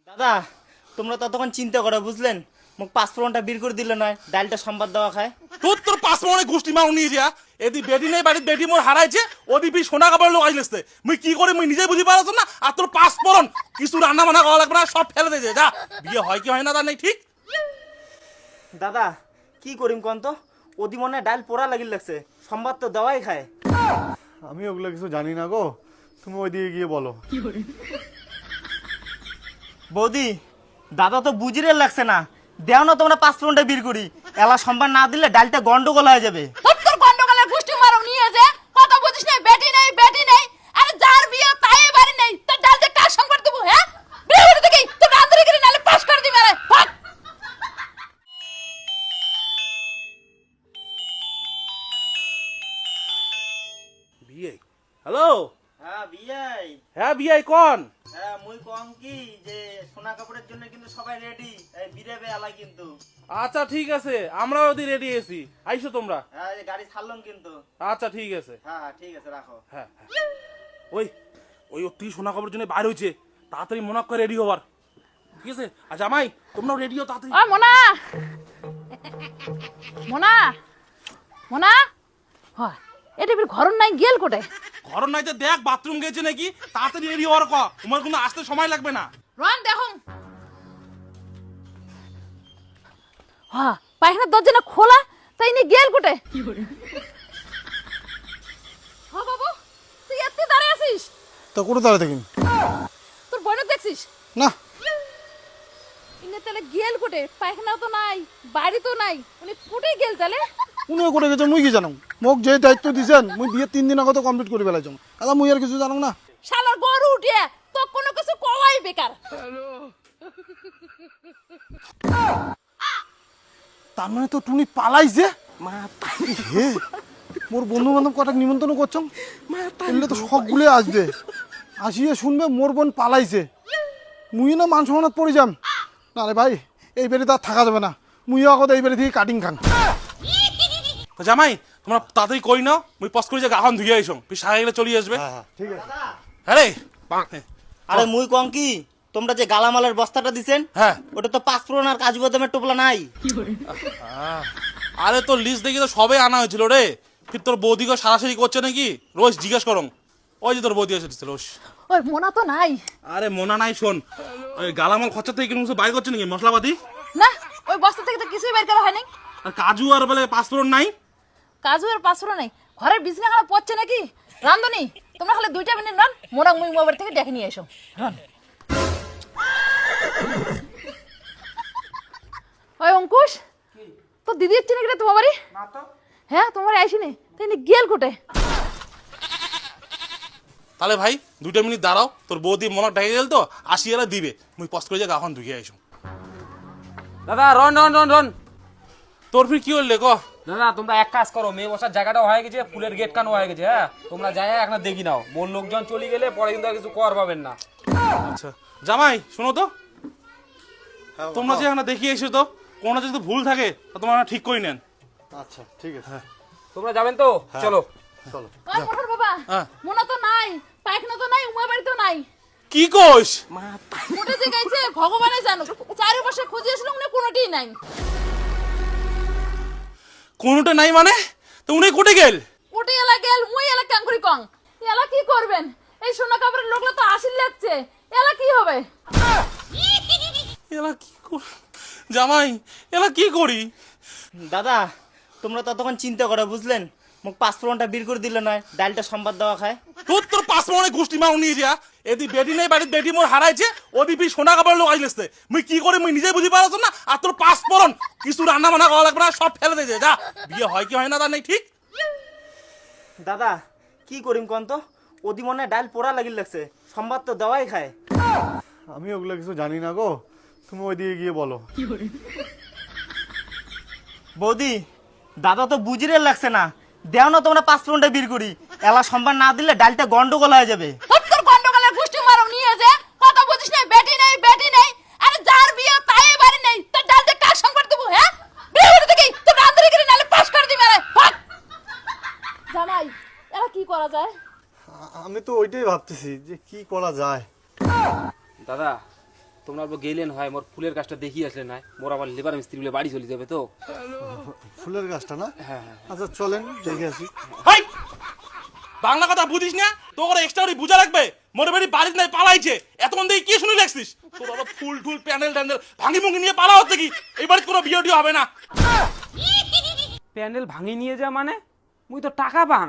দাদা তোমরা ততক্ষণ চিন্তা করো বুঝলেন, মোক পাঁচফোড়নটা বের করে দিলে নয়, ডালটা সম্বাদ দেওয়া খায়। তোর পাঁচফোড়নে গোষ্ঠী মাও নিয়ে যা এদি বেটি নেই বাড়িতে বেটি মোর হারাইছে ওদি বি সোনা কাপড় লোক আইলেছে মুই কি করে মুই নিজে বুঝি পারছ না। আর তোর পাঁচফোড়ন কিছু রান্না বান্না করা লাগবে না, সব ফেলে দিয়ে যা। বিয়ে হয় কি হয় না তার নেই ঠিক। দাদা কি করিম কন তো, ওদি মনে হয় ডাল পোড়া লাগিল লাগছে, সম্বাদ তো দেওয়াই খায়। আমি ওগুলো কিছু জানি না গো, তুমি ওইদিকে গিয়ে বলো। বৌদি দাদা তো বুঝিরে লাগছে না, দেও না তোমরা পাঁচফোড়নটা বের করি, এলা সম্বাদ না দিলে ডালটা গন্ডগোল হয়ে যাবে। তোর গন্ডগোলের গোষ্ঠী মারো নিয়ে যে কথা বুঝিস না, বেটি নেই আরে যার বিয়ে তাই বাড়ি নেই, তোর ডাল যে কার সংবাদ দেবো? হ্যাঁ বিয়ে করে দেখি তোর রান্দারি করে নালে পাস করে দিবে রে। ভাগ বিয়ে হ্যালো। হ্যাঁ বিয়াই। হ্যাঁ বিয়ে কোন? হ্যাঁ মুই কম কি যে সোনা কাপড়ের জন্য কিন্তু সবাই রেডি, বিরেবে এলা কিন্তু। আচ্ছা ঠিক আছে, আমরা ওদি রেডি আছি, আইসো তোমরা। হ্যাঁ এই গাড়ি ছাড়লাম কিন্তু। আচ্ছা ঠিক আছে। হ্যাঁ হ্যাঁ ঠিক আছে রাখো। হ্যাঁ ওই ওই অতি সোনা কাপড়ের জন্য বাইরে হয়েছে, তাড়াতাড়ি মনে করে রেডি হবার, ঠিক আছে? আর জামাই তোমরাও রেডি হও তাড়াতাড়ি। ও মোনা মোনা মোনা হয় এটা বির ঘর নাই গেল কোটে? ঘর নাই তো দেখ বাথরুম গেছে নাকি, তাড়াতাড়ি রেডি হওয়ার ক, তোমার কোনো আসতে সময় লাগবে না। রন দেখো হ্যাঁ পায়খানার দরজা না খোলা, তাই নিয়ে গেল কোটে? হ্যাঁ বাবু তুই এত দাঁড়িয়ে আছিস, তো করে দাঁড়াতে কিন তোর বোন দেখছিস না, ইনে তাহলে গেল কোটে? পায়খানাও তো নাই, বাড়ি তো নাই, উনি কোটে গেল তাহলে? উনি করে গেছে মুই কি জানো, মোক যে দায়িত্ব দিছেন মুই বিয়ে 3 দিন আগত কমপ্লিট করে ফেলাইছো, আদা মুই আর কিছু জানো না। শালার গরু উঠিয়ে তো কোনো কিছু কওয়াই বেকার। তার মানে তো টুনি পালাইছে। হে মোর বন্ধু বান্ধব কটাক নিমন্ত্রণ করছো, এলে তো সবগুলো আসবে, আসিয়ে শুনবে মোর বোন পালাইছে, মুই না মান সম্মানত পড়ে যাম। না রে ভাই এই বাড়িতে আর থাকা যাবে না, মুইও আগত এই বাড়ি থেকে কাটিং খান। তো জামাই তোমরা তাড়াতাড়ি করি নাও, মুই পস করে যে গাহন ধুয়ে আইসো, পিস সারা গেলে চলে আসবে। ঠিক আছে। হ্যাঁ রে আরে মুই কম কি, তোমরা যে গালামালের বস্তাটা দিছেন, হ্যাঁ ওটা তো পাঁচফোড়ন আর কাজু বাদামের টোপলা নাই। আরে তোর লিস্ট দেখি তো সবে আনা হয়েছিল রে, ফির তোর বৌদিকে সারাসারি করছে নাকি রোজ জিজ্ঞেস করং। ওই যে তোর বৌদি এসেছিল রোজ। ওই মোনা তো নাই। আরে মনা নাই, শোন ওই গালামাল খরচা থেকে কিছু বাইর করছে নাকি মশলাপাতি? না ওই বস্তা থেকে তো কিছুই বের করা হয়নি। আর কাজু আর বলে পাঁচফোড়ন নাই? কাজু আর পাঁচশো নেই, ঘরের বিছনা খানা পড়ছে নাকি? রান্ধনি তোমরা খালি 2টা মিনিট রান, মোনা মুই মোবাইল থেকে ডেকে নিয়ে এসো। রান ওই অঙ্কুশ তো দিদি হচ্ছে নাকি রে তোমার বাড়ি? হ্যাঁ তোমার আইসিনি, তাই গেল কোটে? তাহলে ভাই 2 মিনিট দাঁড়াও, তোর বৌদি মনে ডাকে গেল তো আসি এলা দিবে, মুই পস করে যে গাহন ধুয়ে আইসো। দাদা রন রন রন রন তোর ফির কি হলে ক? দাদা তোমরা এক কাজ করো, মেয়ে বসার জায়গাটাও হয়ে গেছে, ফুলের গেট কানো হয়ে গেছে, হ্যাঁ তোমরা যাই একটা দেখি নাও, মোর লোকজন চলে গেলে পরে কিন্তু আর কিছু কর পাবেন না। আচ্ছা জামাই শোনো তো, তোমরা যে এখন দেখিয়ে এসো তো, কোনো যদি ভুল থাকে তা তোমরা ঠিক করে নেন। আচ্ছা ঠিক আছে, তোমরা যাবেন তো? চলো চলো। ওই মোটর বাবা হ্যাঁ। মোনা তো নাই, পায়খানা তো নাই, উমা বাড়ি তো নাই, কি কইস? কোটে যে গেছে ভগবানে জানো, চারিপাশে খুঁজে আসলাম উনি কোনোটিই নাই। কোনোটা নাই মানে? তো উনি কোটে গেল? উঠে এলা গেল, মুই এলা কাঙ্কুরি কং, এলা কি করবেন? এই সোনা কাপড়ের লোকলা তো আসিল লাগছে, এলা কি হবে? এলা কি জামাই এলা কি করি? দাদা তোমরা ততক্ষণ চিন্তা করো বুঝলেন, মোক পাঁচফোড়নটা বের করে দিলে নয়, ডালটা সম্বাদ দেওয়া খায়। তোর পাঁচফোড়নে গোষ্ঠী মাও নিয়ে যা এদি বেটি নেই বাড়িতে বেটি মোর হারাইছে ওদি বি সোনা কাপড় লোক আইলেছে মুই কি করে মুই নিজে বুঝি পারছ না। আর তোর পাঁচফোড়ন কিছু রান্না বান্না করা লাগবে না, সব ফেলে দিয়ে যা। বিয়ে হয় কি হয় না তার নেই ঠিক। দাদা কি করিম কন তো, ওদি মনে হয় ডাল পোড়া লাগিল লাগছে, সম্বাদ তো দেওয়াই খায়। আমি ওগুলো কিছু জানি না গো, তুমি ওইদিকে গিয়ে বলো। বৌদি দাদা তো বুঝিরে লাগছে না, দেও না তোমরা পাঁচফোড়নটা বের করি, এলা সম্বাদ না দিলে ডালটা গন্ডগোল হয়ে যাবে। তোর গন্ডগোলের গোষ্ঠী মারো নিয়ে যে কথা বুঝিস না, বেটি নেই আরে যার বিয়ে তাই বাড়ি নেই, তোর ডাল যে কার সংবাদ দেবো? হ্যাঁ বিয়ে করে দেখি তোর রান্দারি করে নালে পাস করে দিবে রে। ভাগ জামাই এলা কি করা যায়? আমি তো ওইটাই ভাবতেছি যে কি করা যায়। দাদা তোমরা গেলেন হয় মোর ফুলের গাছটা দেখিয়ে আসলে না, মোর আবার লেবার মিস্ত্রি বলে বাড়ি চলে যাবে তো। ফুলের গাছটা না? হ্যাঁ হ্যাঁ। আচ্ছা চলেন দেখে আসি। হাই বাংলা কথা বুঝিস না তো করে এক্সট্রা বুঝা লাগবে। মোরে বাড়ি বাড়ি নাই পালাইছে, এতক্ষণ দেখি কি শুনে লাগছিস? তোর বাবা ফুল টুল প্যান্ডেল ট্যান্ডেল ভাঙি মুঙ্গি নিয়ে পালা হচ্ছে কি? এই বাড়িতে কোনো বিয়ে টিয়ে হবে না। প্যান্ডেল ভাঙি নিয়ে যা মানে? মুই তো টাকা পাং,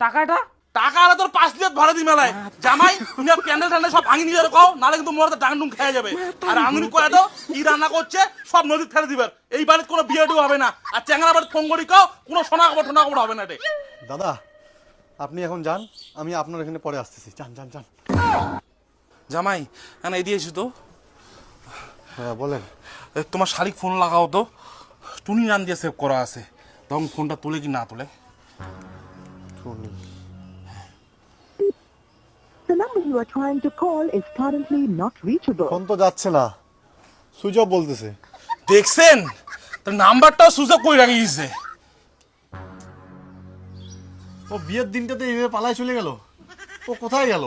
টাকাটা টাকা আলা তোর 5 লিটার ভরা দি মেলায় জামাই, তুমি প্যান্ডেল ট্যান্ডেল সব ভাঙি নিয়ে যাবে কও, নালে কিন্তু মোর ডাং ডুং খেয়ে যাবে। আর আঙুলি কয়ে দাও কি রান্না করছে সব নদীর ফেলে দিবার। এই বাড়িতে কোনো বিয়ে টিয়ে হবে না। আর চ্যাংড়া বাড়িতে ফোন করি কও কোনো সোনা কাপড় হবে না রে। দাদা আপনি এখন যান, আমি আপনার এখানে পরে আসতেছি। যান যান যান। জামাই না এই দিয়েছি তো। হ্যাঁ বলেন। তোমার শালিক ফোন লাগাও তো, টুনি নাম দিয়ে সেভ করা আছে, তখন ফোনটা তুলে কি না তুলে। The number you are trying to call is currently not reachable. Phone তো যাচ্ছে না, সুইচ অফ বলতেছে। দেখছেন তার নাম্বারটাও সুযোগ করে রাখিয়েছে। ও বিয়ের দিনটাতে এইভাবে পালায় চলে গেল, ও কোথায় গেল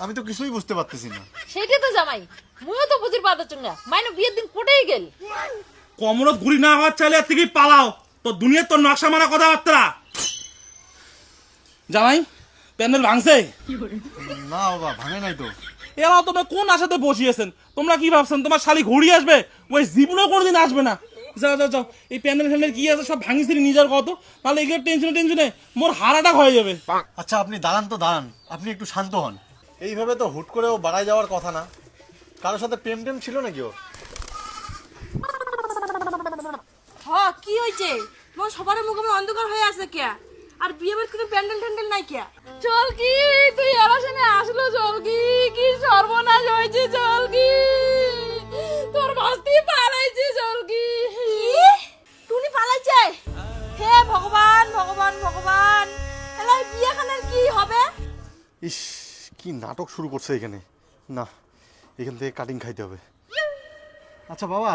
আমি তো কিছুই বুঝতে পারতেছি না। সেইটা তো জামাই মুইও তো বুঝির পারতাম না, মাইনে বিয়ের দিন কোটেই গেল। কমরত ঘুরি না হওয়ার চাইলে এর থেকেই পালাও, তো দুনিয়ার তোর নকশা মারা কথাবার্তা। জামাই প্যান্ডেল ভাঙছে? না বাবা ভাঙে নাই তো। এরা তোমরা কোন আশাতে বসিয়েছেন? তোমরা কি ভাবছেন তোমার শালি ঘুরি আসবে? ওই জীবনেও কোনোদিন আসবে না। যাও যাও যাও, এই প্যান্ডেল ফ্যান্ডেল কি আছে সব ভাঙিয়ে নিজের কত, তাহলে এগুলো টেনশনে মোর হারাটা হয়ে যাবে। আচ্ছা আপনি দাঁড়ান তো দাঁড়ান, আপনি একটু শান্ত হন। এইভাবে তো হুট করে ও বাড়ায় যাওয়ার কথা না, কারোর সাথে প্রেম টেম ছিল নাকি ওর? হ্যাঁ কি হয়েছে? তোমার সবার মুখে অন্ধকার হয়ে আছে কে? আর বিয়ে বাড়িতে কোনো প্যান্ডেল ট্যান্ডেল নাই কে? চল কি তুই এর সামনে আসলো, চল কি কি সর্বনাশ হয়েছে, চল কি তোর ভাস্তি পালাইছে, চল কি টুনি পালাইছে? হে ভগবান ভগবান ভগবান, এলা বিয়েখানের কি হবে? ইস কি নাটক শুরু করছে এখানে। না এখান থেকে কাটিং খাইতে হবে। আচ্ছা বাবা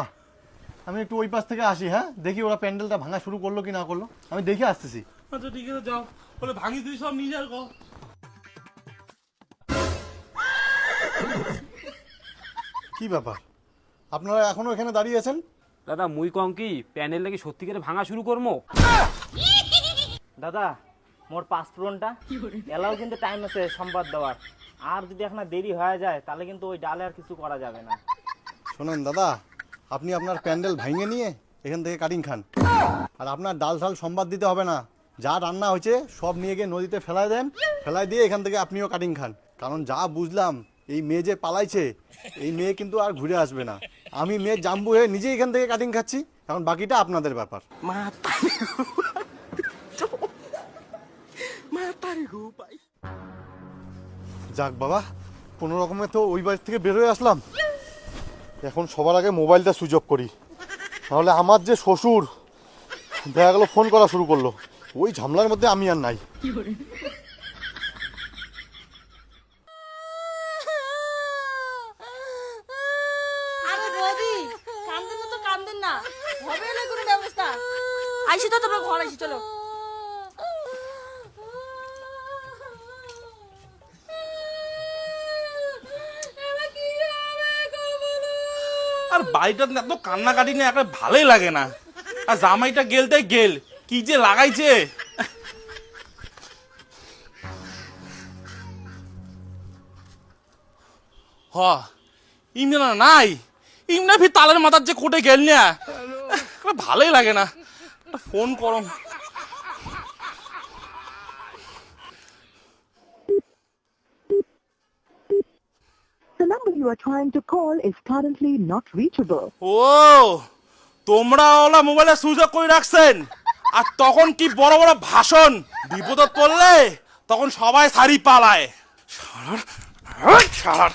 আমি একটু ওই পাশ থেকে আসি, হ্যাঁ দেখি ওরা প্যান্ডেলটা ভাঙা শুরু করলো কি না করলো, আমি দেখে আসতেছি। আচ্ছা ঠিক আছে যাও, বলে ভাঙিয়ে দিই সব নিজের কো। কি ব্যাপার আপনারা এখনো এখানে দাঁড়িয়ে আছেন? দাদা মুই কম কি প্যান্ডেল নাকি সত্যি করে ভাঙা শুরু করবো? দাদা মোর পাসপোর্টটা এলাও কিন্তু টাইম আছে সংবাদ দেওয়ার, আর যদি এখন দেরি হয়ে যায় তাহলে কিন্তু ওই ডালে আর কিছু করা যাবে না। শোনেন দাদা, আপনি আপনার প্যান্ডেল ভাঙে নিয়ে এখান থেকে কাটিং খান, আর আপনার ডাল ঢাল সম্বাদ দিতে হবে না। যা রান্না হয়েছে সব নিয়ে গিয়ে নদীতে ফেলায় দেন, ফেলায় দিয়ে এখান থেকে আপনিও কাটিং খান। কারণ যা বুঝলাম এই মেয়ে যে পালাইছে এই মেয়ে কিন্তু আর ঘুরে আসবে না। আমি মেয়ে জাম্বু হয়ে নিজেই এখান থেকে কাটিং খাচ্ছি, এখন বাকিটা আপনাদের ব্যাপার। যাক বাবা কোনো রকমে তো ওই বাড়ি থেকে বের হয়ে আসলাম। এখন সবার আগে মোবাইলটা সুইচ অফ করি, নাহলে আমার যে শ্বশুর দেখা গেল ফোন করা শুরু করলো, ওই ঝামেলার মধ্যে আমি আর নাই। আরে বৌদি কান্দেন না তো কান্দেন না, হবে না কোনো ব্যবস্থা। আইসি তো তোমরা ঘর আইসি, চলো। আর বাড়িটা এত কান্নাকাটি না একটা ভালোই লাগে না। আর জামাইটা গেলতে গেল কি যে লাগাইছে। হ ইমনা নাই, ইমনা ফি তালের মাথার যে কোটে গেল না ভালোই লাগে না। ফোন করো। The number you are trying to call is currently not reachable. ও তোমরা ওলা মোবাইলে সুইচ অফ করে রাখছেন, আর তখন কি বড় বড় ভাষণ, বিপদত পড়লে তখন সবাই সারি পালায়। শালার